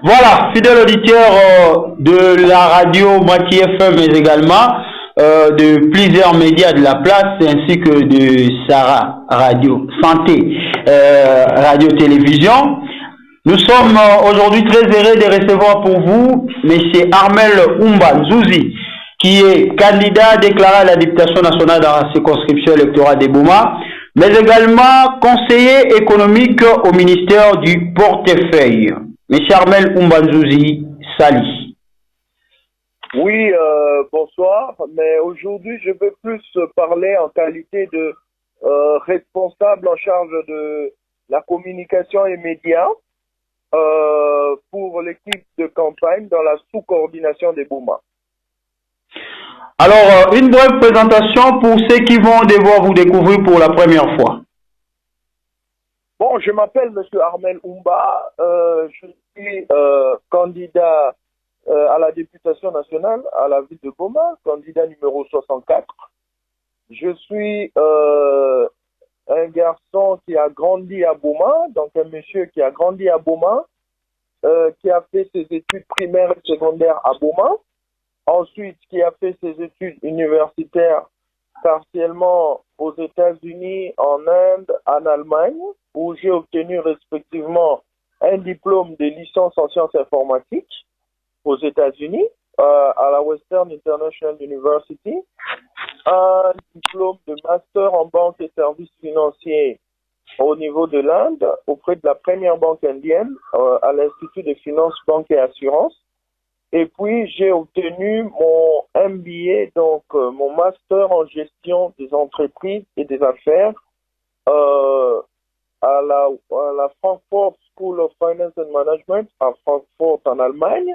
Voilà, fidèle auditeur de la radio Moitié FM, mais également de plusieurs médias de la place, ainsi que de Sarah Radio Santé, Radio-Télévision. Nous sommes aujourd'hui très heureux de recevoir pour vous M. Armel Oumba Nzouzi, qui est candidat déclaré à la députation nationale dans la circonscription électorale de Bouma, mais également conseiller économique au ministère du portefeuille. Monsieur Armel Oumba Nzouzi, Sali. Oui, bonsoir, mais aujourd'hui je veux plus parler en qualité de responsable en charge de la communication et médias pour l'équipe de campagne dans la sous-coordination des Bouma. Alors, une brève présentation pour ceux qui vont devoir vous découvrir pour la première fois. Bon, je m'appelle Monsieur Armel Oumba, je suis candidat à la députation nationale à la ville de Bouma, candidat numéro 64. Je suis un garçon qui a grandi à Bouma, donc un monsieur qui a grandi à Bouma, qui a fait ses études primaires et secondaires à Bouma, ensuite qui a fait ses études universitaires partiellement aux États-Unis, en Inde, en Allemagne, où j'ai obtenu respectivement un diplôme de licence en sciences informatiques aux États-Unis, à la Western International University, un diplôme de master en banque et services financiers au niveau de l'Inde, auprès de la première banque indienne, à l'Institut de finances, banque et assurance. Et puis, j'ai obtenu mon MBA, donc mon master en gestion des entreprises et des affaires à la Frankfurt School of Finance and Management à Francfort en Allemagne,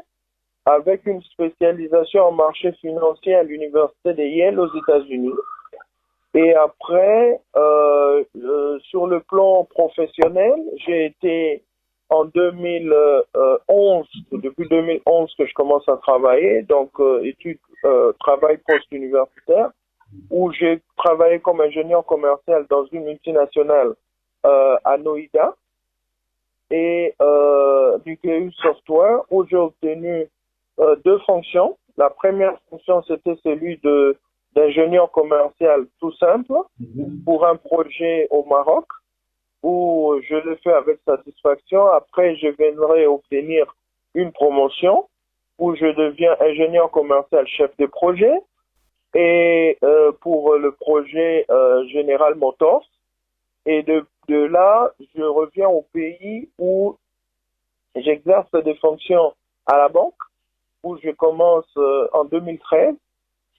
avec une spécialisation en marché financier à l'université de Yale aux États-Unis. Et après, sur le plan professionnel, j'ai été en 2011, depuis 2011 que je commence à travailler, donc travail post-universitaire, où j'ai travaillé comme ingénieur commercial dans une multinationale à Noida, et Nucleus Software, où j'ai obtenu deux fonctions. La première fonction, c'était celui d'ingénieur commercial tout simple pour un projet au Maroc, où je le fais avec satisfaction. Après, je viendrai obtenir une promotion où je deviens ingénieur commercial chef de projet et pour le projet General Motors. Et de là, je reviens au pays où j'exerce des fonctions à la banque, où je commence en 2013,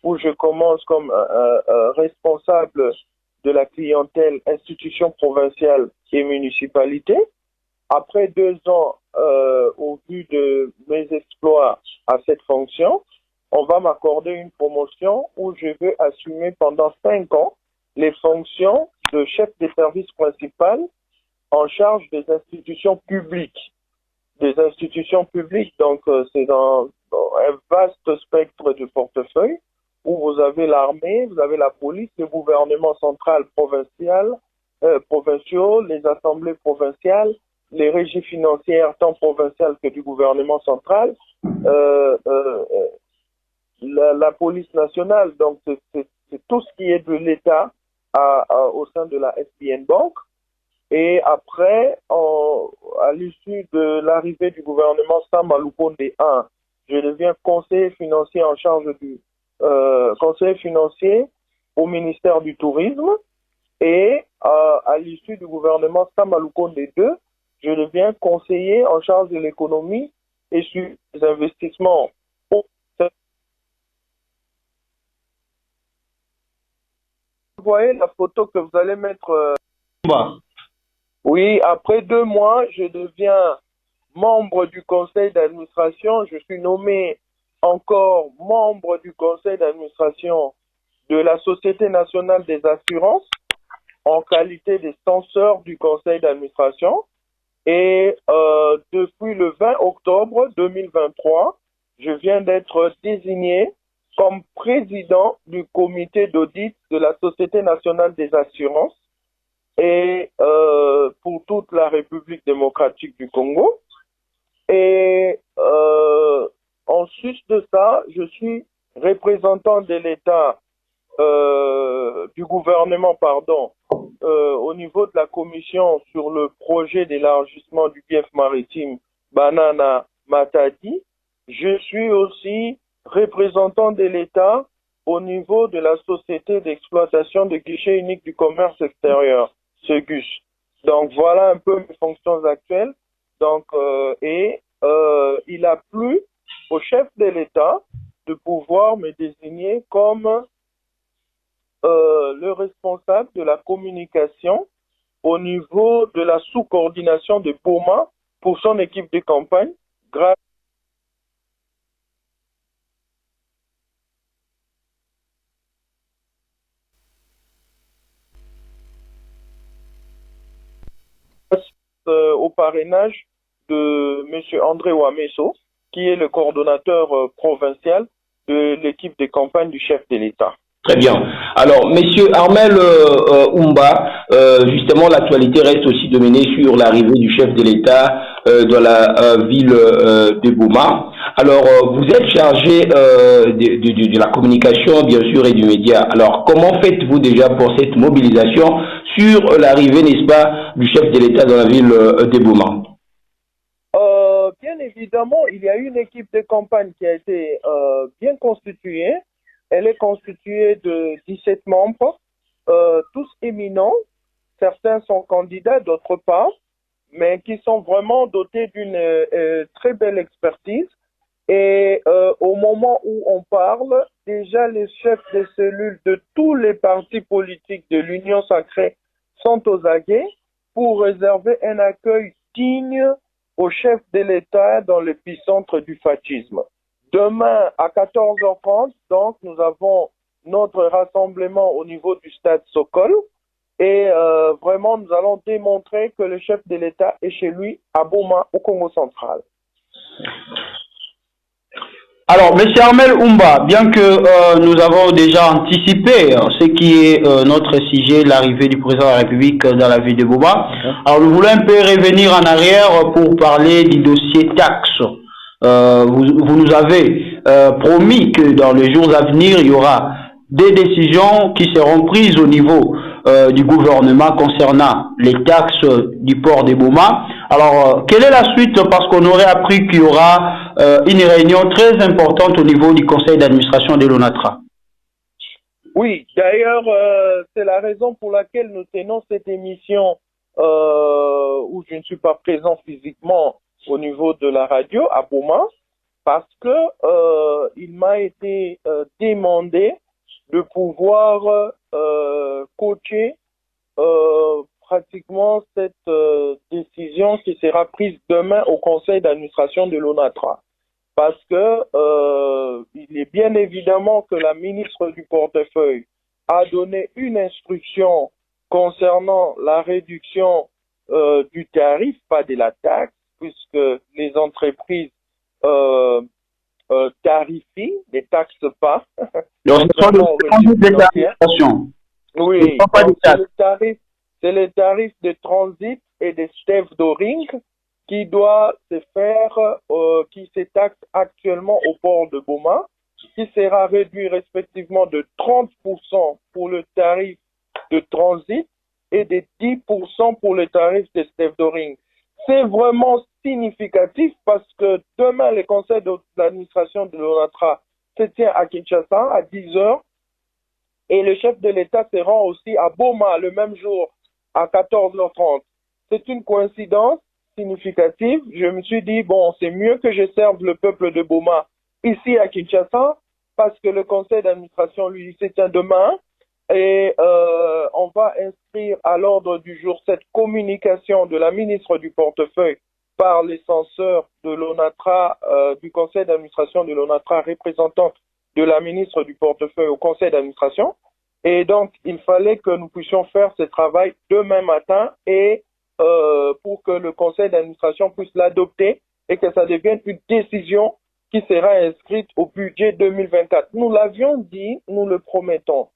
où je commence comme responsable de la clientèle institution provinciale et municipalité. Après 2 ans, au vu de mes exploits à cette fonction, on va m'accorder une promotion où je vais assumer pendant 5 ans les fonctions de chef de service principal en charge des institutions publiques. Des institutions publiques, donc c'est dans un vaste spectre de portefeuille, où vous avez l'armée, vous avez la police, le gouvernement central provincial, provinciaux, les assemblées provinciales, les régies financières tant provinciales que du gouvernement central, la police nationale. Donc c'est tout ce qui est de l'État au sein de la SBN Bank. Et après, à l'issue de l'arrivée du gouvernement Sama Lukonde 1, je deviens conseiller financier en charge du conseiller financier au ministère du Tourisme. Et à l'issue du gouvernement Sama Lukonde 2, je deviens conseiller en charge de l'économie et sur les investissements. Vous voyez la photo que vous allez mettre. Oui, après 2 mois, je deviens membre du conseil d'administration. Je suis nommé encore membre du conseil d'administration de la Société nationale des assurances en qualité de censeur du conseil d'administration. Et depuis le 20 octobre 2023, je viens d'être désigné comme président du comité d'audit de la Société nationale des assurances et pour toute la République démocratique du Congo. Et en sus de ça, je suis représentant de l'État, du gouvernement, pardon, au niveau de la commission sur le projet d'élargissement du bief maritime Banana Matadi. Je suis aussi représentant de l'État au niveau de la société d'exploitation de guichet unique du commerce extérieur, SEGUS. Donc voilà un peu mes fonctions actuelles. Donc il a plu au chef de l'État de pouvoir me désigner comme le responsable de la communication au niveau de la sous-coordination de Boma pour son équipe de campagne, grâce au parrainage de M. André Ouamesso, qui est le coordonnateur provincial de l'équipe de campagne du chef de l'État. Très bien. Alors, Monsieur Armel Oumba, justement, l'actualité reste aussi dominée sur l'arrivée du chef de l'État dans la ville de Boma. Alors, vous êtes chargé de la communication, bien sûr, et du média. Alors, comment faites-vous déjà pour cette mobilisation sur l'arrivée, n'est-ce pas, du chef de l'État dans la ville de Boma? Bien évidemment, il y a une équipe de campagne qui a été bien constituée. Elle est constituée de 17 membres, tous éminents. Certains sont candidats, d'autres pas, mais qui sont vraiment dotés d'une très belle expertise. Et au moment où on parle, déjà les chefs de cellules de tous les partis politiques de l'Union sacrée sont aux aguets pour réserver un accueil digne au chef de l'État dans l'épicentre du fascisme. Demain à 14h30, donc, nous avons notre rassemblement au niveau du stade Sokol et vraiment nous allons démontrer que le chef de l'État est chez lui à Boma, au Congo central. Alors, M. Armel Oumba, bien que nous avons déjà anticipé ce qui est notre sujet, l'arrivée du président de la République dans la ville de Boma, alors nous voulons un peu revenir en arrière pour parler du dossier taxe. Vous nous avez promis que dans les jours à venir, il y aura des décisions qui seront prises au niveau du gouvernement concernant les taxes du port de Boma. Alors, quelle est la suite? Parce qu'on aurait appris qu'il y aura une réunion très importante au niveau du conseil d'administration de l'ONATRA. Oui, d'ailleurs, c'est la raison pour laquelle nous tenons cette émission où je ne suis pas présent physiquement au niveau de la radio à Boma, parce que il m'a été demandé de pouvoir coacher pratiquement cette décision qui sera prise demain au conseil d'administration de l'ONATRA. Parce que il est bien évidemment que la ministre du portefeuille a donné une instruction concernant la réduction du tarif, pas de la taxe, puisque les entreprises tarifient, ne taxent pas. Donc, ce sont des tarifications. Oui, c'est le tarif de transit et de stevedoring qui doit se faire, qui se taxe actuellement au port de Boma, qui sera réduit respectivement de 30% pour le tarif de transit et de 10% pour le tarif de stevedoring. C'est vraiment significatif parce que demain, le conseil d'administration de l'ONATRA se tient à Kinshasa à 10h et le chef de l'État se rend aussi à Boma le même jour à 14h30. C'est une coïncidence significative. Je me suis dit, bon, c'est mieux que je serve le peuple de Boma ici à Kinshasa parce que le conseil d'administration, lui, se tient demain et on va inscrire à l'ordre du jour cette communication de la ministre du portefeuille par les censeurs de l'ONATRA, du conseil d'administration de l'ONATRA, représentante de la ministre du portefeuille au conseil d'administration. Et donc, il fallait que nous puissions faire ce travail demain matin et pour que le conseil d'administration puisse l'adopter et que ça devienne une décision qui sera inscrite au budget 2024. Nous l'avions dit, nous le promettons.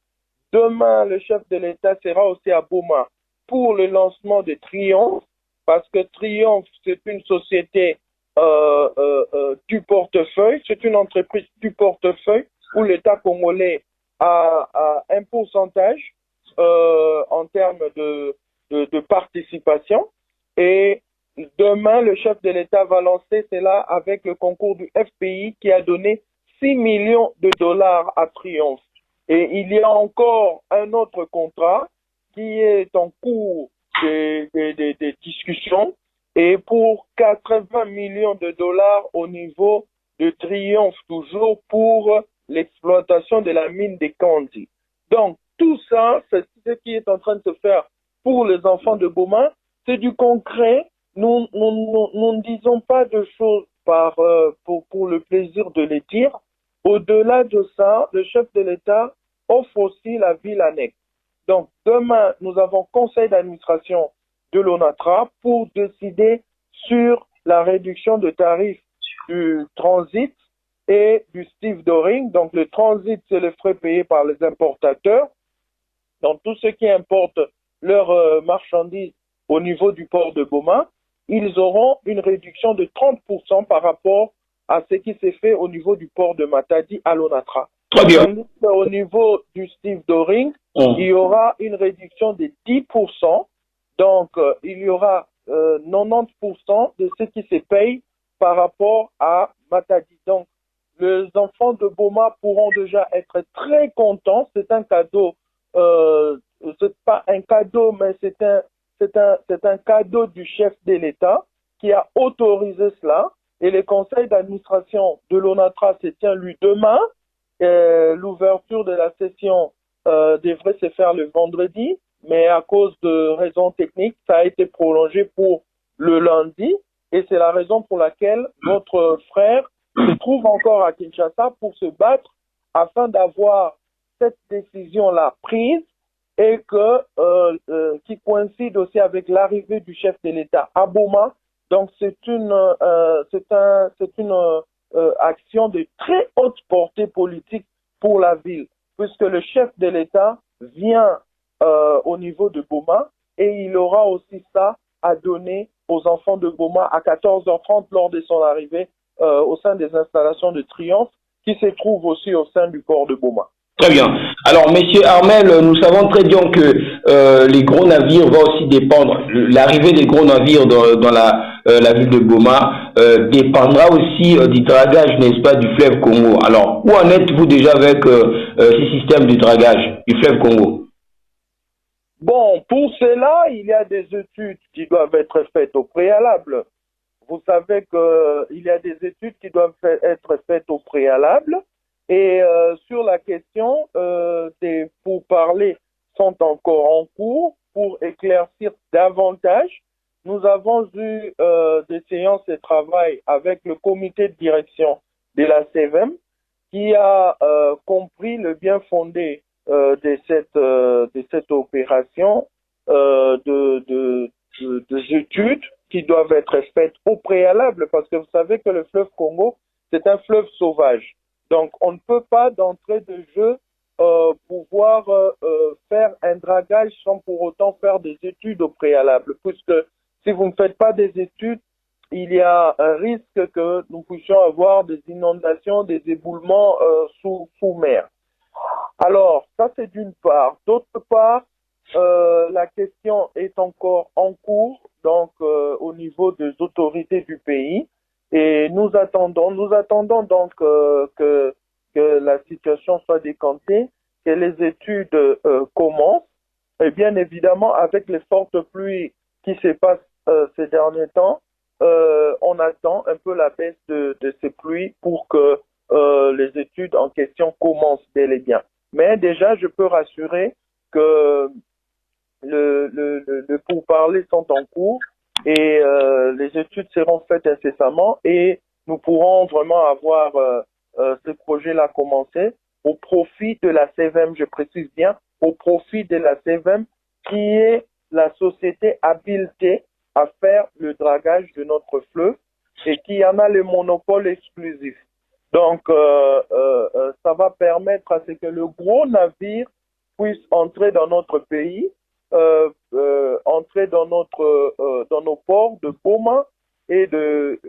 Demain, le chef de l'État sera aussi à Boma pour le lancement de Triomphe, parce que Triomphe, c'est une société du portefeuille. C'est une entreprise du portefeuille où l'État congolais a un pourcentage en termes de participation. Et demain, le chef de l'État va lancer cela avec le concours du FPI qui a donné 6 millions de dollars à Triomphe. Et il y a encore un autre contrat qui est en cours des discussions et pour 80 millions de dollars au niveau de Triomphe, toujours pour l'exploitation de la mine des Kandi. Donc, tout ça, c'est ce qui est en train de se faire pour les enfants de Goma. C'est du concret. Nous ne disons pas de choses pour le plaisir de les dire. Au-delà de ça, le chef de l'État offre aussi la ville annexe. Donc, demain, nous avons conseil d'administration de l'ONATRA pour décider sur la réduction de tarifs du transit et du stevedoring. Donc, le transit, c'est les frais payés par les importateurs. Donc, tous ceux qui importent leurs marchandises au niveau du port de Goma, ils auront une réduction de 30% par rapport à ce qui s'est fait au niveau du port de Matadi à l'ONATRA. Très bien. Au niveau du stevedoring, il y aura une réduction de 10%. Donc, il y aura 90% de ce qui se paye par rapport à Matadi. Donc, les enfants de Goma pourront déjà être très contents. C'est un cadeau. C'est pas un cadeau, mais c'est un cadeau du chef de l'État qui a autorisé cela. Et le conseil d'administration de l'ONATRA se tient lui demain. L'ouverture de la session devrait se faire le vendredi, mais à cause de raisons techniques, ça a été prolongé pour le lundi. Et c'est la raison pour laquelle votre frère se trouve encore à Kinshasa pour se battre afin d'avoir cette décision-là prise et qui coïncide aussi avec l'arrivée du chef de l'État à Boma. Donc c'est une action de très haute portée politique pour la ville, puisque le chef de l'État vient au niveau de Goma et il aura aussi ça à donner aux enfants de Goma à 14h30 lors de son arrivée au sein des installations de Triomphe qui se trouvent aussi au sein du port de Goma. Très bien. Alors, Monsieur Armel, nous savons très bien que les gros navires vont aussi dépendre. L'arrivée des gros navires dans la ville de Goma dépendra aussi du dragage, n'est-ce pas, du fleuve Congo. Alors, où en êtes-vous déjà avec ce système de dragage du fleuve Congo? Bon, pour cela, il y a des études qui doivent être faites au préalable. Vous savez qu'il y a des études qui doivent être faites au préalable. Et sur la question, des pourparlers sont encore en cours pour éclaircir davantage. Nous avons eu des séances de travail avec le comité de direction de la CVM qui a compris le bien fondé de cette opération des études qui doivent être faites au préalable parce que vous savez que le fleuve Congo, c'est un fleuve sauvage. Donc, on ne peut pas d'entrée de jeu pouvoir faire un dragage sans pour autant faire des études au préalable, puisque si vous ne faites pas des études, il y a un risque que nous puissions avoir des inondations, des éboulements sous mer. Alors, ça c'est d'une part. D'autre part, la question est encore en cours, donc au niveau des autorités du pays. Et nous attendons donc que la situation soit décantée, que les études commencent. Et bien évidemment, avec les fortes pluies qui se passent ces derniers temps, on attend un peu la baisse de ces pluies pour que les études en question commencent bel et bien. Mais déjà, je peux rassurer que le pourparlers sont en cours et les études seront faites incessamment et nous pourrons vraiment avoir ce projet-là commencé au profit de la CVM, je précise bien, au profit de la CVM qui est la société habilitée à faire le dragage de notre fleuve et qui en a le monopole exclusif. Donc, ça va permettre à ce que le gros navire puisse entrer dans notre pays, entrer dans nos ports de Goma et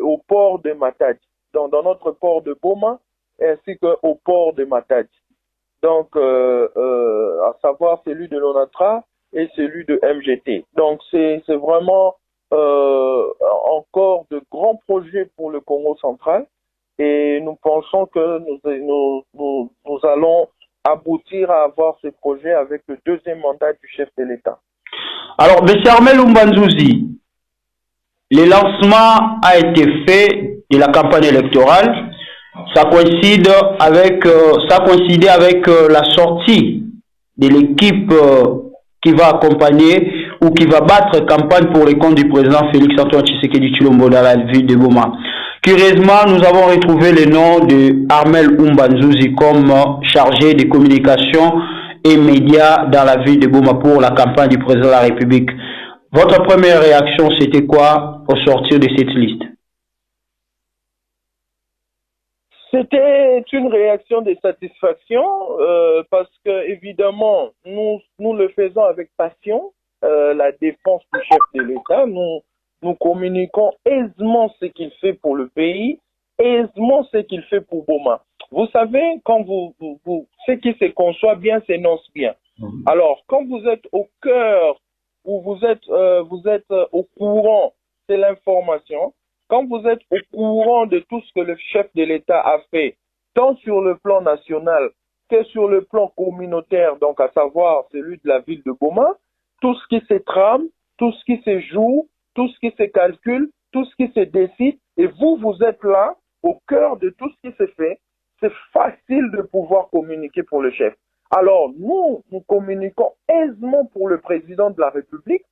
au port de Matadi, donc dans notre port de Boma, ainsi qu'au port de Matadi. Donc, à savoir celui de l'ONATRA et celui de MGT. Donc, c'est vraiment encore de grands projets pour le Congo central et nous pensons que nous allons aboutir à avoir ces projets avec le deuxième mandat du chef de l'État. Alors, M. Armel Oumbanzouzi, le lancement a été fait de la campagne électorale. Ça coïncidait avec la sortie de l'équipe qui va accompagner ou qui va battre campagne pour les comptes du président Félix Antoine Tshisekedi Tshilombo dans la ville de Boma. Curieusement, nous avons retrouvé le nom de Armel Oumbanzouzi comme chargé de communication et médias dans la ville de Boma pour la campagne du président de la République. Votre première réaction, c'était quoi au sortir de cette liste? C'était une réaction de satisfaction parce que évidemment nous le faisons avec passion, la défense du chef de l'État. Nous communiquons aisément ce qu'il fait pour le pays, aisément ce qu'il fait pour Boma. Vous savez, quand ce qui se conçoit bien s'énonce bien. Alors, quand vous êtes au cœur ou vous êtes au courant de l'information, quand vous êtes au courant de tout ce que le chef de l'État a fait, tant sur le plan national que sur le plan communautaire, donc à savoir celui de la ville de Boma, tout ce qui se trame, tout ce qui se joue, tout ce qui se calcule, tout ce qui se décide, et vous êtes là, au cœur de tout ce qui se fait, c'est facile de pouvoir communiquer pour le chef. Alors, nous communiquons aisément pour le président de la République,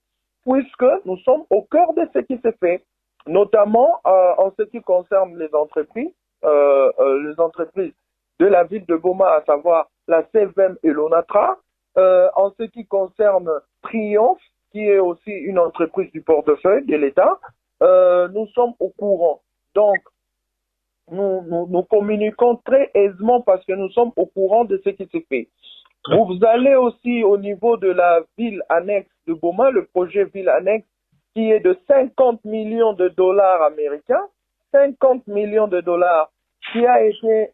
puisque nous sommes au cœur de ce qui se fait, notamment en ce qui concerne les entreprises de la ville de Boma, à savoir la CVM et l'ONATRA, en ce qui concerne Triomphe, qui est aussi une entreprise du portefeuille de l'État, nous sommes au courant. Donc, nous communiquons très aisément parce que nous sommes au courant de ce qui se fait. Vous allez aussi au niveau de la ville annexe de Boma, le projet ville annexe, qui est de 50 millions de dollars américains, 50 millions de dollars, qui a été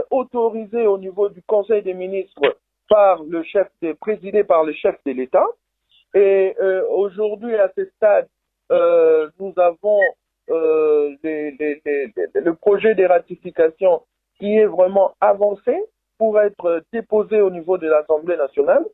autorisé au niveau du Conseil des ministres présidé par le chef de l'État. Et aujourd'hui, à ce stade, nous avons le projet de ratification qui est vraiment avancé pour être déposé au niveau de l'Assemblée nationale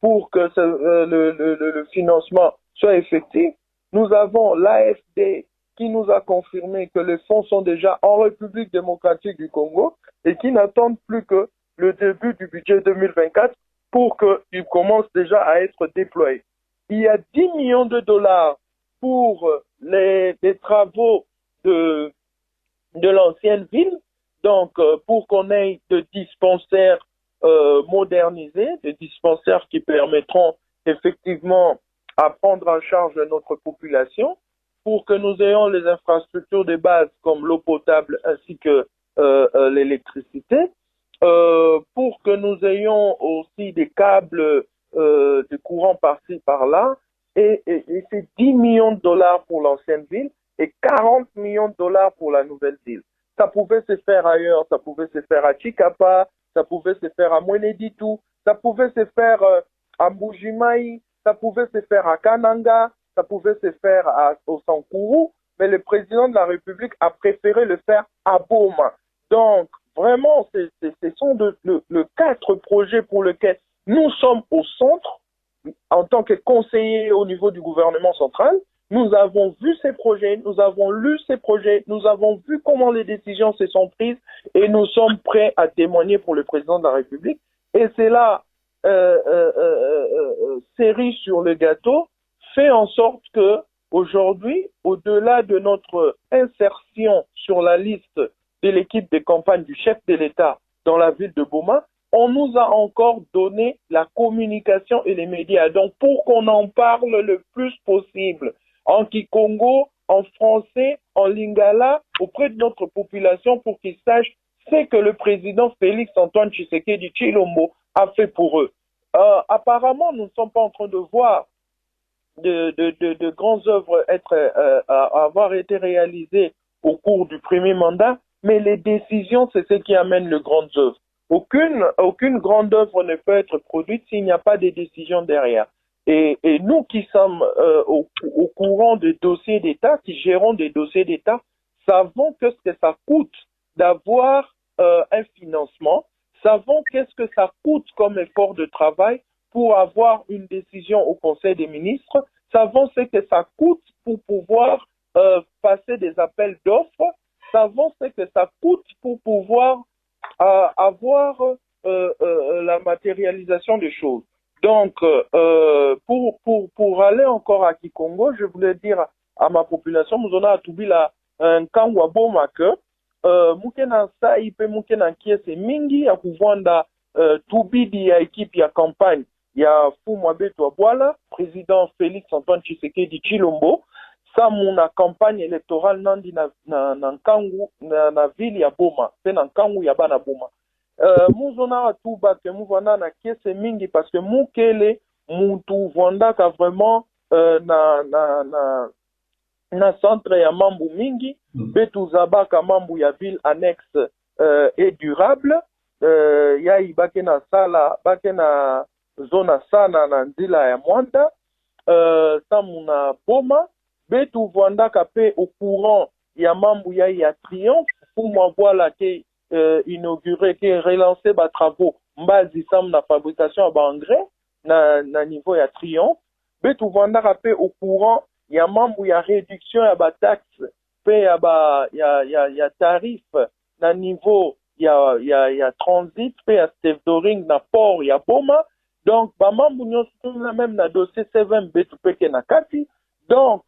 pour que le financement soit effectif. Nous avons l'AFD qui nous a confirmé que les fonds sont déjà en République démocratique du Congo et qui n'attendent plus que le début du budget 2024 pour qu'ils commencent déjà à être déployés. Il y a 10 millions de dollars pour les travaux de l'ancienne ville, donc pour qu'on ait des dispensaires modernisés, des dispensaires qui permettront effectivement à prendre en charge notre population, pour que nous ayons les infrastructures de base comme l'eau potable ainsi que l'électricité, pour que nous ayons aussi des câbles de courant par-ci, par-là, et c'est 10 millions de dollars pour l'ancienne ville et 40 millions de dollars pour la nouvelle ville. Ça pouvait se faire ailleurs, ça pouvait se faire à Chikapa, ça pouvait se faire à Mweneditu, ça pouvait se faire à Mbujimaï, ça pouvait se faire à Kananga, ça pouvait se faire au Sankuru, mais le président de la République a préféré le faire à Boma. Donc, vraiment, ce sont le 4 projets pour lesquels nous sommes au centre, en tant que conseillers au niveau du gouvernement central. Nous avons vu ces projets, nous avons lu ces projets, nous avons vu comment les décisions se sont prises et nous sommes prêts à témoigner pour le président de la République. Et c'est là, cerise sur le gâteau, fait en sorte que aujourd'hui, au-delà de notre insertion sur la liste de l'équipe de campagne du chef de l'État dans la ville de Boma, on nous a encore donné la communication et les médias. Donc, pour qu'on en parle le plus possible, en Kikongo, en français, en lingala, auprès de notre population, pour qu'ils sachent ce que le président Félix Antoine Tshisekedi Tshilombo a fait pour eux. Apparemment, nous ne sommes pas en train de voir de grandes œuvres avoir été réalisées au cours du premier mandat, mais les décisions, c'est ce qui amène les grandes œuvres. Aucune grande œuvre ne peut être produite s'il n'y a pas de décisions derrière. Et nous qui sommes au courant des dossiers d'État, qui gérons des dossiers d'État, savons qu'est-ce que ça coûte d'avoir un financement, savons qu'est-ce que ça coûte comme effort de travail pour avoir une décision au Conseil des ministres, savons ce que ça coûte pour pouvoir passer des appels d'offres, savons ce que ça coûte pour pouvoir avoir la matérialisation des choses. Donc, pour aller encore à Kikongo, je voulais dire à ma population, nous avons atubi la nkangwa boma que muke na sa ipe muke na kiese mingi ya kuvanda tubidi ya ekipe ya campagne ya Fumwa Betu Abwala, président Félix Antoine Tshisekedi Chilombo, sa muna campagne électorale nandi na nkangu na ville ya Boma, pe na nkangu ya bana Boma. Muzona atuba ke muvanda na kiese mingi parce que mukele mutu vondaka vraiment na centre ya mambu mingi, betu zabaka mambu ya ville annexe et durable, ya ibake na sala, bake na zona sana na nzila ya Mwanda, samuna Boma, betu vondaka pe au courant ya mambu ya Triomphe, pour m'envoyer ke inauguré, ke relancé ba travaux, mbazi sam na fabrication ba engrais, na niveau ya Triomphe, betu vondaka pe au courant ya mambu ya réduction ya ba taxe pe ya tarif na niveau ya transit pe ya stevedoring na port ya Boma. Donc ba mambu nyonso na même na dossier 7 betu peke na kati. Donc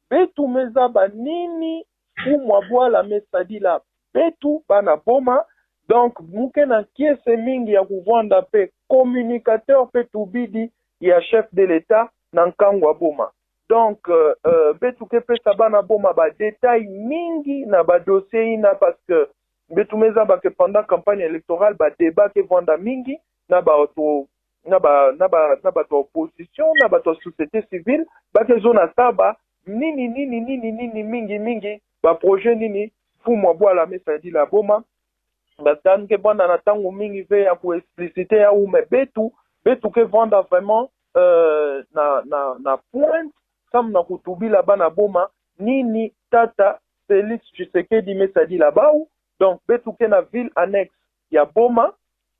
betu meza ba nini Fumwa Bwala mesadi la betu bana Boma. Donc muke na kiese mingi ya kuvanda pe communicateur pe tubidi ya chef de l'État na nkangwa Boma. Donc, betu kepe sabana Boma ba détail mingi na ba dossier ina parce que betu meza ba ke pendant campagne électorale ba débat ke vanda mingi na ba opposition na ba société civile ba ke zona saba nini mingi ba projet nini Fumwa Bwala mesadi la Boma ba tan ke vanda na tango mingi ve ya ku expliciter ya ume betu ke vanda vraiment na pointe sam na kutubila bana Boma nini tata Félix Tshisekedi mesadi la bau. Donc betuke na ville annexe ya Boma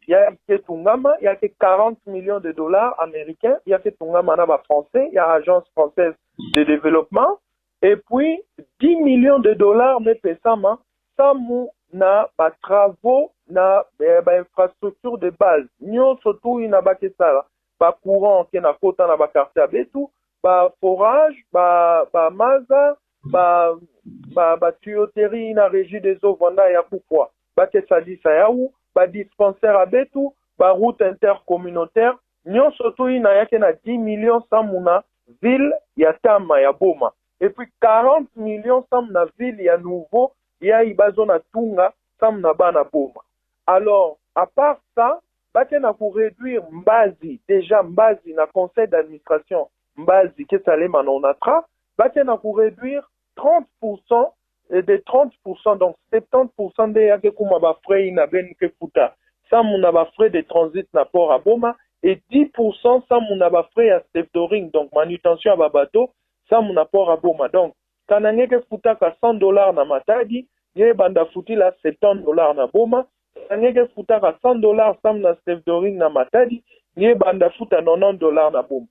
ya ke tungama ya ke 40 millions de dollars américains ya ke tungama na ba français ya agence française de développement et puis 10 millions de dollars me pesama samu na ba travaux na ba infrastructure de base nyonso tu ina ba ke sala ba courant ke na kota na ba quartier betu ba forage, ba maza, ba tuyauterie na régie des eaux vanda ya kukwa, ba kesalisa yaou, ba dispensaire à betu, ba route intercommunautaire, nyon soto ina yake na 10 millions samuna ville ya Tama ya Boma. Et puis 40 millions samuna ville ya nouveau, ya ibazo na tunga samuna bana Boma. Alors, à part ça, ba na pour réduire mbazi, déjà mbazi na conseil d'administration, mbazi kesalema na onatra, bakena pour réduire 30% et de 30%, donc 70% de yake kuma ba frais ina ben ke futa. Ça muna ba frais de transit na port à Boma et 10% ça muna ba frais à stevedoring, donc manutention à ba bateau, ça muna port à Boma. Donc kananye ke futa ka $100 na Matadi, ye banda futi la $70 na Boma. Kananye ke futa ka $100 sam na stevedoring na Matadi, ye banda futa $90 na Boma.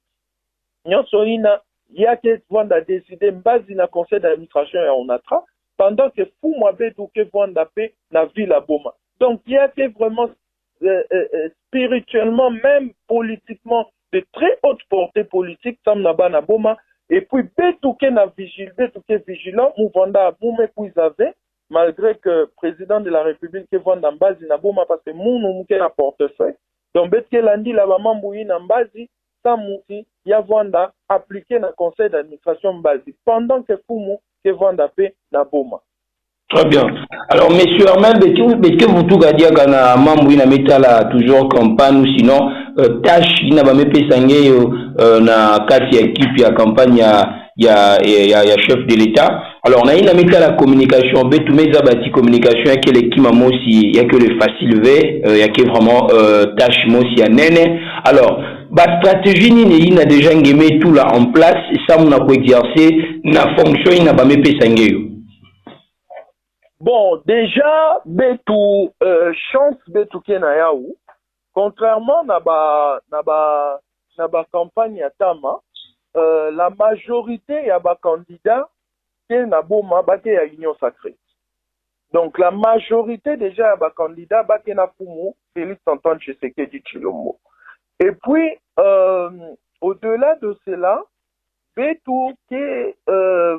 Nyonso ina yake vanda décider mbazi na conseil d'administration ya onatra pendant que Fumwa Betu ke vanda pe na ville à Boma. Donc yake vraiment spirituellement, même politiquement, de très haute portée politique sam na bana Boma. Et puis Betu ke na vigile, Betu ke vigilant, mou vanda moume kuizave, malgré que président de la République ke vanda mbazi na Boma parce que mou mouke na portefeuille. Donc Betu ke landi la mamambu ina mbazi Samuti ya vanda appliqué na conseil d'administration mbazi pendant que Fumu ke vanda pe na Boma. Très bien. Alors, monsieur Armel, est-ce que vous tout gardez à membre in metala toujours campagne ou sinon tâche in ba mepe sangé na kati ya équipe ya campagne ya chef de l'État. Alors, on a une metala communication, betu meza bati communication ya que l'équipe mosi ya que le facile v ya que vraiment tâche mosi ya nene. Alors, ba stratégie ni ina déjà ngeme tout là en place et ça on a pour exercer na fonction ina ba mepe sangé. Bon, déjà, betu chance betu kena yaou. Contrairement na ba campagne ya Tama, la majorité ya ba candidat ke na boma ba ke ya Union Sacrée. Donc la majorité déjà ya ba candidat ba ke na Fumu, Félix Antoine Tshisekedi Tshilombo. Et puis au-delà de cela, betu ke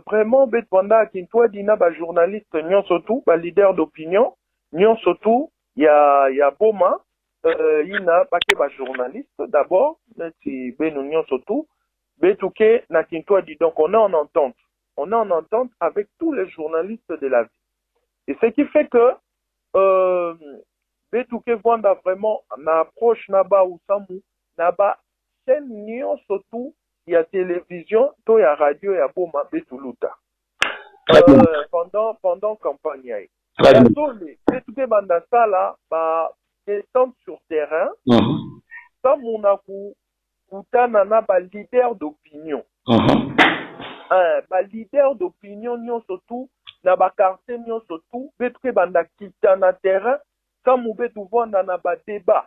vraiment betu panda kintwa dina ba journaliste nyon surtout ba leader d'opinion nyon surtout ya boma ina bake ba journaliste d'abord neti benu nyon surtout betu ke na kintwa di donc on est en entente avec tous les journalistes de la vie et ce qui fait que betu ke vanda vraiment na approche na ba usamu na ba chaîne nyon surtout il y a télévision, il y a radio, il y a boma, betuluta. Pendant campagne. Tout est bandasa là, bah, descendre sur terrain. Ça, mon akou, kutana na ba leader d'opinion. Ba leader d'opinion, nyon surtout, na ba quartier, nyon surtout, betu banda kita na terrain. Ça, mon betu vanda na ba débat,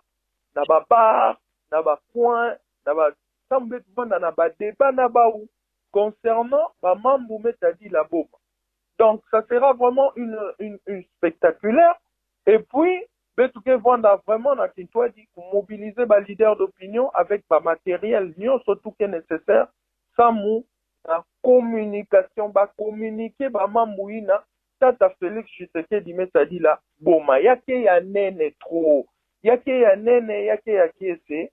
na ba bar, na ba coin, na ba concernant Mambo Metadi la Boma. Donc, ça sera vraiment une spectaculaire. Et puis, Betouke Vanda vraiment na Kintwa dit mobiliser les leaders d'opinion avec le matériel, surtout qui est nécessaire, sans mou, la communication, communiquer, Mamouina, Tata Félix Tshisekedi Metadi la Boma. Yake ya nene trop. Yake ya nene, yake ya kiese.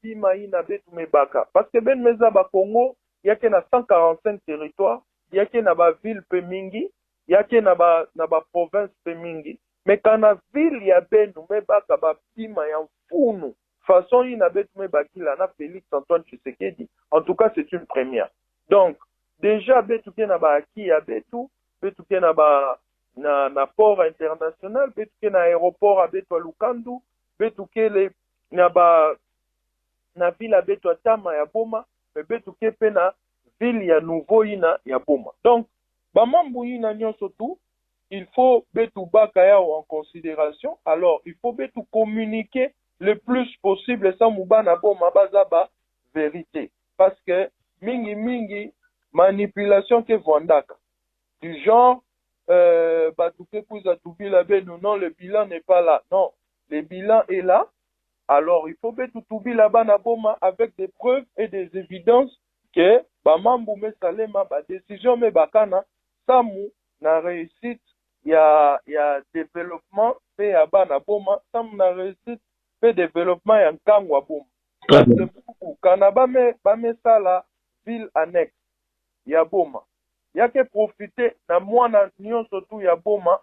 Bima ina betu mebaka parce que ben meza ba Congo yake na 145 territoires yake na ba ville pe mingi yake na ba province pe mingi mais kana ville ya benu mebaka ba bima ya mfunu façon ina betu mebaki la na Félix Antoine Tshisekedi en tout cas c'est une première donc déjà betu ke na ba aki ya betu ke na ba na port international betu ke na aéroport à betu Lukandu betukele na ville betu Tama ya Boma mais betuke pe na ville ya nouveau ina ya Boma donc bamambu ina nyonso tout il faut betu baka yao en considération alors il faut betu communiquer le plus possible sans mubana Boma bazaba vérité parce que mingi manipulation ke vondaka du genre batuke kuza tubila benu non le bilan n'est pas là non le bilan est là, alors il faut tout là-bas na Boma avec des preuves et des évidences que Bamambu me salema ba décision me bakana samu na réussite ya développement fait ya bana Boma samu na réussite fait développement ya nkangwa Boma. Parce que kana ba me sala ville annexe ya Boma. Yake profiter na mwana nyonso tu ya Boma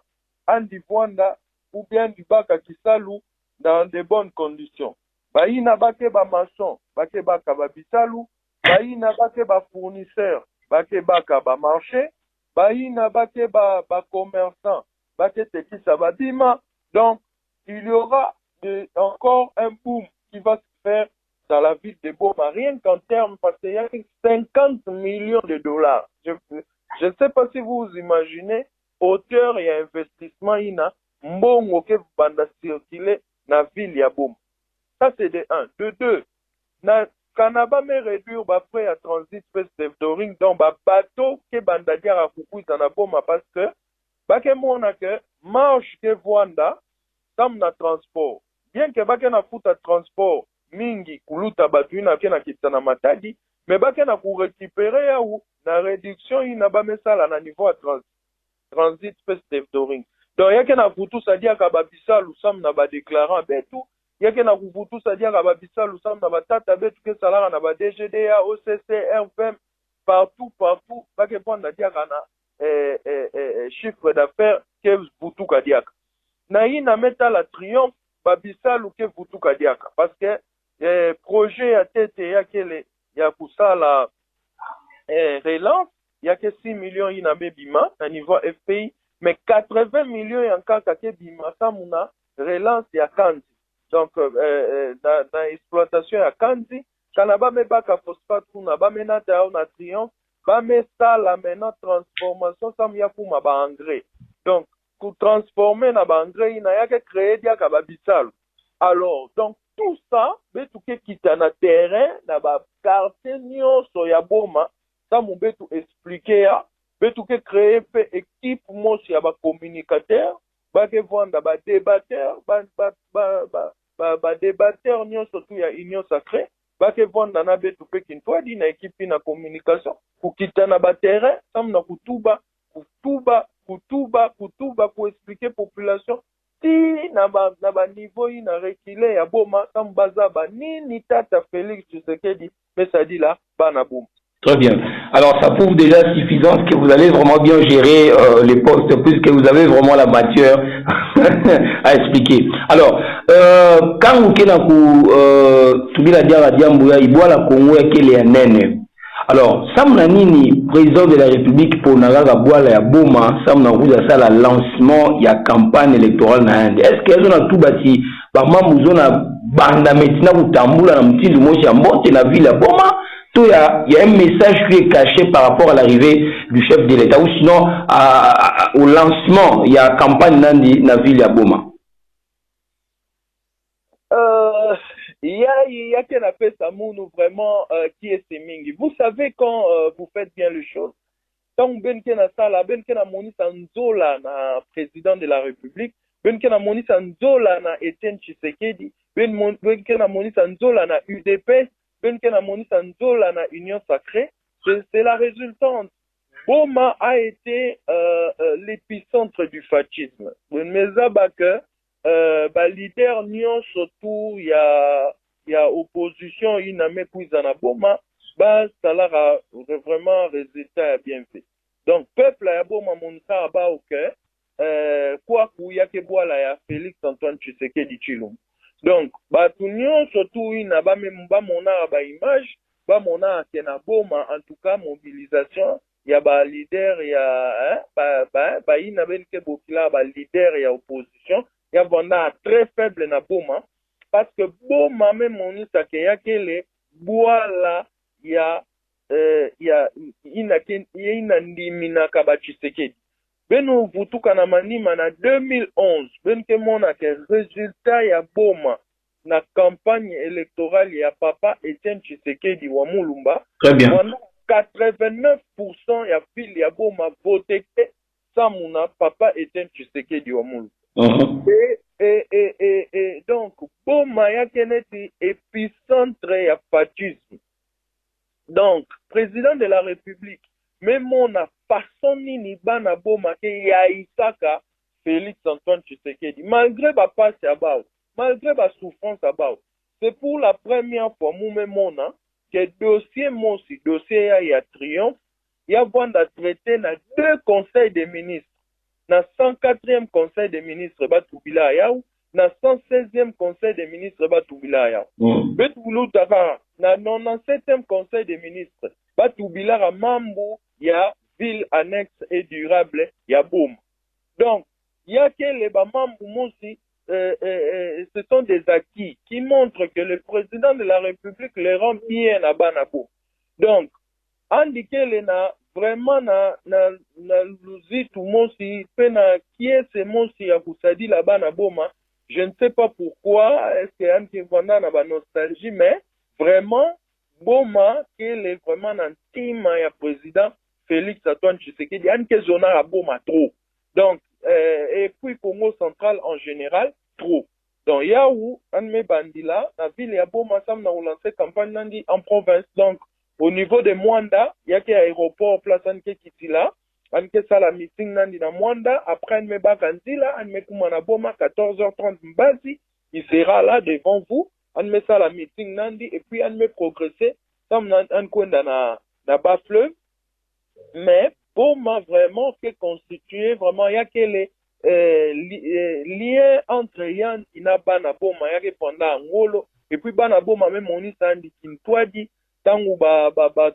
andi Vwanda ou bien du baka kisalu dans de bonnes conditions. Baïna bake ba maçon, bake baka ba bisalu, baïna bake ba fournisseur, bake baka ba marché, baïna bake ba commerçant, bake teki sabadima. Donc, il y aura encore un boom qui va se faire dans la ville de Boma, rien qu'en termes, parce qu'il y a 50 millions de dollars. Je ne sais pas si vous imaginez, hauteur et investissement, mbongo ke banda circuler na ville ya Boma. Ça c'est de 1. De 2, na kanaba me réduire ba frais à transit space devdoring dans ba bateau ke banda diara kukuita na Boma parce que bake mona ke marche ke Vwanda tam na transport. Bien que bake na futa transport mingi kuluta batu ina ke na kitana Matadi, mais bake na ku récupérer ya ou na réduction ina ba mesala na niveau à transit space devdoring. Donc, il y a qu'un avoutou, c'est-à-dire qu'à Babissa, nous sommes dans déclarant Betou. Il y a qu'un avoutou, c'est-à-dire qu'à Babissa, nous sommes dans Tata Betou, que ça là, on a DGDA, OCC, RFM, partout. Pas que point, on a dit chiffre d'affaires que Boutou Kadiaka. Naï na meta la triomphe babisal ou que Boutou Kadiaka. Parce que projet à tête ya kele ya kusala relance ya que 6 millions inabe bima à niveau FPI mais 80 millions en kaka ke bima sa muna relance ya Kandi. Donc dans exploitation ya Kandi kana ba me baka phosphate kuna ba menata na triomphe ba me sala maintenant transformation sam ya kuma ba engrais. Donc pour transformer na ba engrais ina ya ke créer dia ka ba bisalo. Alors donc tout ça betu ke kita na terrain na ba quartier nyonso ya boma ça mon betu expliquer ya betu ke créer pe équipe mosi ya ba communicateur ba ke vendre ba débatteur ba débatteur nyonso tu ya union sacrée ba ke vendre na betu pe kintoa di na équipe na communication pour kita na ba terrain ça na kutuba pour expliquer population si na ba niveau ina reculé ya boma comme bazaba ni tata Félix Tshisekedi mais ça dit là bana boum. Très bien. Alors, ça prouve déjà suffisance que vous allez vraiment bien gérer les postes, puisque vous avez vraiment la matière à expliquer. Alors, quand vous avez la Congo alors, Sam Nini, président de la République pour Nagaga Boala ya Boma, Sam Narouza ça la lancement ya campagne électorale na Inde. Est-ce que vous avez tout bâti ba mamuzona banda metina kutambula na mtindo moshi ya mbote na ville ya Boma? Il y a un message qui est caché par rapport à l'arrivée du chef de l'État ou sinon au lancement, il y a campagne dans la ville de Boma. Il y a qu'un appel Samounou vraiment qui est sémingi. Vous savez quand vous faites bien les choses, quand Ben Kena Sala, Ben Kena Moni Sanzola, na président de la République, Ben Kena Moni Sanzola, na Etienne Tshisekedi, Ben Kena Moni Sanzola, na UDP, Ben Kena Moni Sanzola, na Union Sacrée, c'est la résultante. Boma a été l'épicentre du fascisme. Mais leader Nyon surtout il y a opposition il n'a même plus en Boma ça l'a vraiment résultat bien fait. Donc peuple a Boma monta ba OK quoi kuya ke boala ya Félix Antoine Tshisekedi Tshilombo. Donc tout Nyon surtout il n'a pas même ba mona ba image ba mona ke na Boma en tout cas mobilisation il y a ba leader il y a il n'a ben ke bokila ba leader il y a opposition il y a un très faible na Boma parce que Boma même on y sait qu'il y a quel boala il y a ndimina kabachisekedi beno vutuka na manima na 2011 ben ke mona ke résultat ya Boma na campagne électorale ya papa Etienne Tshisekedi wa Mulumba. Très bien. 89% ya ville ya Boma voté sans mona papa Etienne Tshisekedi wa Mulumba. Et donc, Boma ya keneti épicentre ya fascisme. Donc, président de la République, même on a façon ni bana Boma ke ya Isaka Félix Antoine Tshisekedi, malgré ba passe à bao, malgré ba souffrance à bao. C'est pour la première fois, même on a, que dossier ya triomphe, ya vanda traité na 2 conseils des ministres. Na 104e conseil des ministres batubila yaou na 116e conseil des ministres batubila yaou betulu taka na 97e conseil des ministres batubila mambo ya ville annexe et durable ya Boma. Donc il y a que les mambo mosi ce sont des acquis qui montrent que le président de la République les rend bien à Banabo. Donc indiquer les na vraiment na luzi tout mosi pena qui est ce mosi ya kusadi là-bas na Boma. Je ne sais pas pourquoi est-ce que anki vanda na ba nostalgie mais vraiment Boma qu'il est vraiment intime ya président Félix Antoine Tshisekedi anki zona à Boma trop. Donc et puis Congo central en général trop. Donc ya où anme bandila la ville ya Boma sam na lancer campagne nandi en province. Donc au niveau de Mwanda, il y a qu'un aéroport place Anke Kitila, Anke Sala meeting nandi na Mwanda, après Anme Bakandila, Anme Kumana Boma, 14h30 Mbazi, il sera là devant vous, Anme Sala meeting nandi, et puis Anme progresser, comme Ankwenda na bas fleuve, mais Boma vraiment qui est constitué, vraiment, il y a que les liens entre Yann et Bana Boma, il y a que pendant Angolo, et puis Bana Boma, même on y s'en dit, Kintwadi, tangu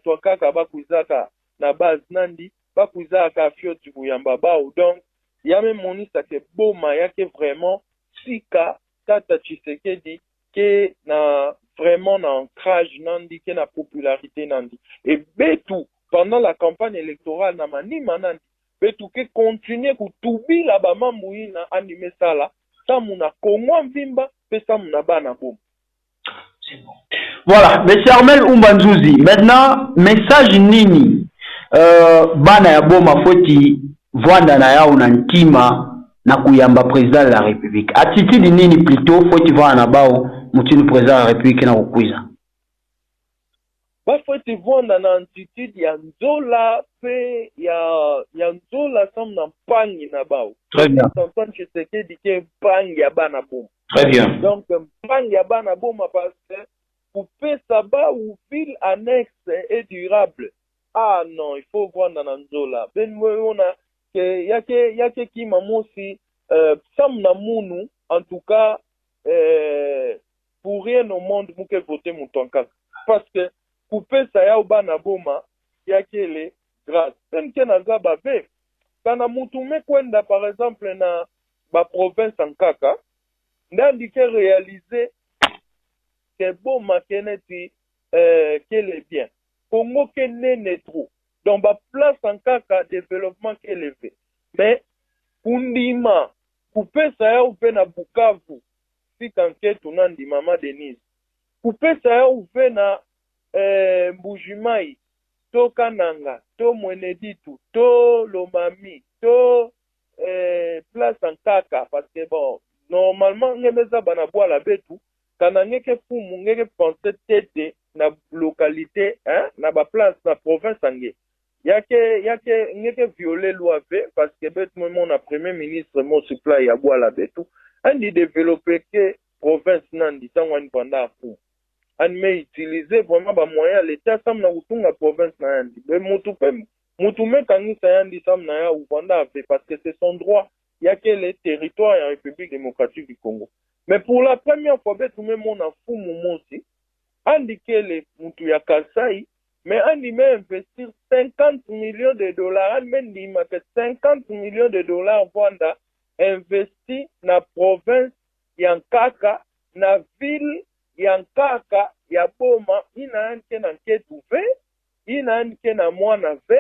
Toakaka, Bakuzaka, na base Nandi, Bakuzaka, Fioti, Bouyamba, Bao, donc, il y a même on y s'en dit, Boma, il y a que vraiment, Sika, Tata Tshisekedi, qui na vraiment na ancrage Nandi, qui na popularité Nandi. Et Betou, pendant la campagne électorale, na manima Nandi, Betou qui continue kutubi la bama mouina animé ça là, ça mouna Kongo Mvimba, pe ça mouna bana bom. C'est bon. Voilà, M. Armel Umbanzouzi, maintenant, message nini, bana ya boma foti, vwanda na ya unantima, na kuyamba président de la République. Attitude nini plutôt, foti vwana bao, mutinu président de la République na kukwiza. Bafoti vwanda na attitude ya nzola, pe ya nzola sam na mpangi na bao. Très bien. Antoine Tshisekedi ke mpangi ya bana bom. Très bien. Donc, mpangi ya bana boma parce que, couper Saba ou ville annexe et durable. Ah non, il faut voir dans Nanzola. Ben on a que yake ki mamosi sam na munu en tout cas pour rien au monde mouke voter moutonka parce que couper ça ya bana boma yake les grâce. Ben kenaza babe kana mutume kwenda par exemple na ba province en kaka ndandi ke réaliser que bon makeneti qu'elle est bien. Congo n'est trop. Donc ba place en cas développement qu'elle est fait. Mais kundima couper ça ou na Bukavu si kanke tunandi mama Denise. Couper ça ou na Mbujimai to Kananga to Mweneditu to Lomami to place en kaka parce que bon normalement ngemeza bana boa la betu kana ngeke fumu ngeke penser tete na localité hein na ba place na province ange yake ngeke violer loi ve parce que bet mon na premier ministre mon supply ya boa la betu andi développer que province nandi tangwani panda fu an me utiliser vraiment ba moyen l'état sam na utunga province na andi be mutu me kangisa yandi sam na ya upanda ve parce que c'est son droit yake les territoires en République démocratique du Congo. Mais pour la première fois, tout le monde a fou aussi, indiqué les Moutou ya Kasai, mais on dit investir 50 millions de dollars, on dit que 50 millions de dollars Rwanda investi na province Yankaka, na ville Yankaka, ya Boma, ina anke na nketu ve, ina anke na mwana ve,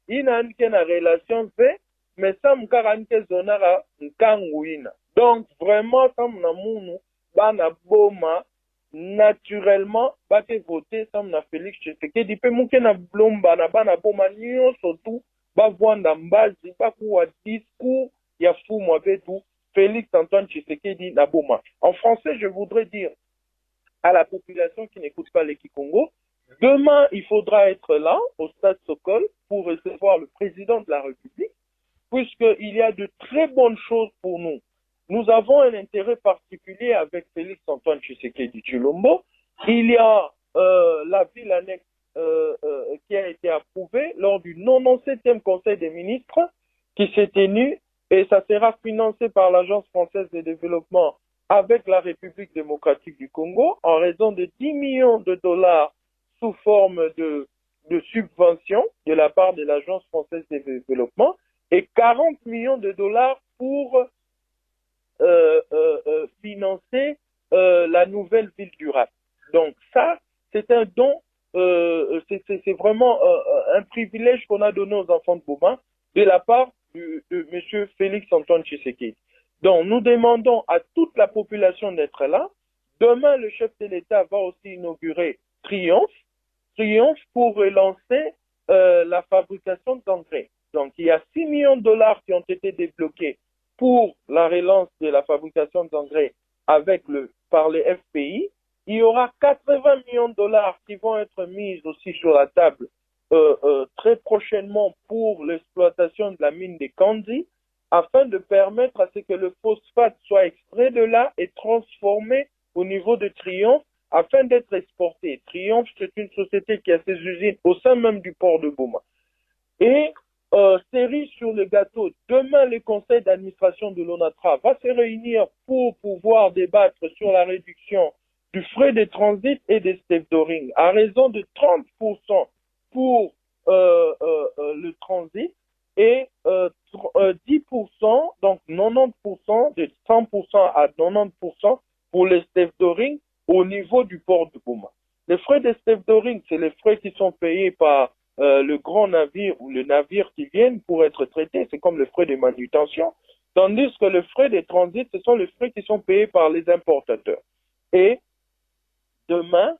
ina anke na relation ve, mais ça m'kara anke zonara nkanguina. Donc, vraiment, comme Namounu, Bana Boma, naturellement, bate voter, comme na Félix Tshisekedi, pe mouke na Blomba, na Bana Boma, nyon surtout, ba vwanda mbazi, ba kuwa discours, ya fou mwabe tout, Félix Antoine Tshisekedi na Boma. En français, je voudrais dire à la population qui n'écoute pas les Kikongo, demain, il faudra être là, au stade Sokol, pour recevoir le président de la République, puisqu'il y a de très bonnes choses pour nous. Nous avons un intérêt particulier avec Félix Antoine Tshisekedi Tshilombo. Il y a la ville annexe qui a été approuvée lors du 97e Conseil des ministres qui s'est tenu et ça sera financé par l'Agence française de développement avec la République démocratique du Congo en raison de 10 millions de dollars sous forme de subventions de la part de l'Agence française de développement et 40 millions de dollars pour financer la nouvelle ville durable. Donc ça, c'est un don, c'est vraiment un privilège qu'on a donné aux enfants de Boma de la part de M. Félix Antoine Tshisekedi. Donc nous demandons à toute la population d'être là. Demain, le chef de l'État va aussi inaugurer Triomphe pour relancer la fabrication d'engrais. Donc il y a 6 millions de dollars qui ont été débloqués pour la relance de la fabrication d'engrais par les FPI. Il y aura 80 millions de dollars qui vont être mis aussi sur la table très prochainement pour l'exploitation de la mine de Kandi afin de permettre à ce que le phosphate soit extrait de là et transformé au niveau de Triomphe afin d'être exporté. Triomphe, c'est une société qui a ses usines au sein même du port de Boma. Et cerise sur le gâteau, demain le conseil d'administration de l'ONATRA va se réunir pour pouvoir débattre sur la réduction du frais de transit et des stevedoring à raison de 30% pour le transit et 10%, donc 90%, de 100% à 90% pour les stevedoring au niveau du port de Boma. Les frais de stevedoring, c'est les frais qui sont payés par le grand navire ou le navire qui viennent pour être traités, c'est comme les frais de manutention, tandis que les frais de transit, ce sont les frais qui sont payés par les importateurs. Et demain,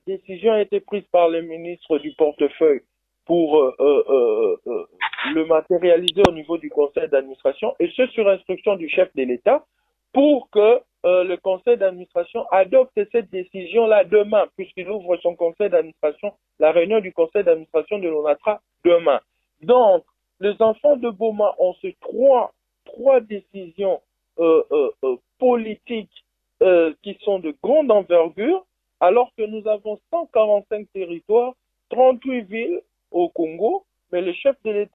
décision a été prise par le ministre du portefeuille pour le matérialiser au niveau du conseil d'administration, et ce sur instruction du chef de l'État, pour que le conseil d'administration adopte cette décision-là demain, puisqu'il ouvre son conseil d'administration, la réunion du conseil d'administration de l'ONATRA demain. Donc, les enfants de Boma ont ces trois décisions politiques qui sont de grande envergure, alors que nous avons 145 territoires, 38 villes au Congo, mais le chef de l'État